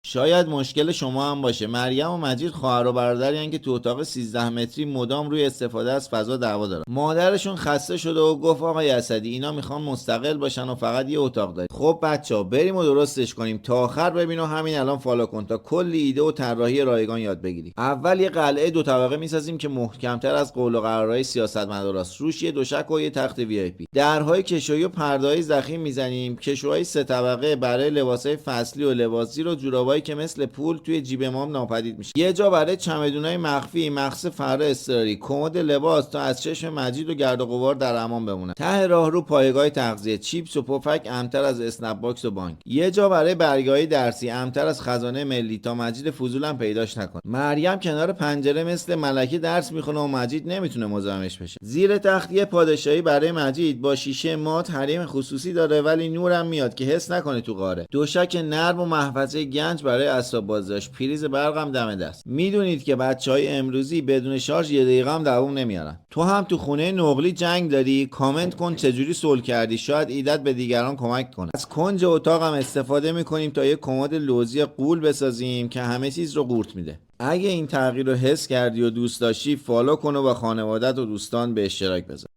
شاید مشکل شما هم باشه. مریم و مجید خواهر و برادرین که تو اتاق 13 متری مدام روی استفاده از فضا دعوا دارن. مادرشون خسته شده و گفت آقای اسدی اینا میخوان مستقل باشن و فقط یه اتاق دارن. خب بچه‌ها بریم و درستش کنیم. تا آخر ببین و همین الان فالو کن تا کلی ایده و طراحی رایگان یاد بگیری. اول یه قلعه 2 طبقه میسازیم که محکمتر از قول و قرارهای سیاستمداراست. روش یه دوشک و یه تخت وی آی پی. درهای کشویی و پرده‌های ضخیم میزنیم. کشوهای 3 طبقه برای لباسای فصلی و لباسی رو جورابایی که مثل پول توی جیب مام ناپدید میشه. یه جا برای چمدونای مخفی، مخص فرار اضطراری، کمد لباس تا از چشم مجید و گرد و غبار در امان بمونه. ته راه رو پایگاه تغذیه، چیپس و پفک امتر از اسنپ باکس و بانک. یه جا برای برگه‌های درسی امتر از خزانه ملی تا مجید فضولم پیداش نکنه. مریم کنار پنجره مثل ملکه درس میخونه و مجید نمیتونه مزاحمش بشه. زیر تخت یه پادشاهی برای مجید با شیشه مات حریم خصوصی داره ولی نورم میاد که حس نکنه تو غاره. دوشک نرم و محفظه گنج برای اسباب بازداشت، پریز برقم دم دست. میدونید که بچهای امروزی بدون شارژ یه دقیقه هم دووم نمیارن. تو هم تو خونه نقلی جنگ داری؟ کامنت کن چجوری صلح کردی، شاید ایدت به دیگران کمک کنه. از کنج اتاقم استفاده میکنیم تا یه کمد لوزی غول بسازیم که همه چیز رو قورت میده. اگه این تغییر رو حس کردی و دوست داشتی فالو کن و با خانوادت و دوستان به اشتراک بذار.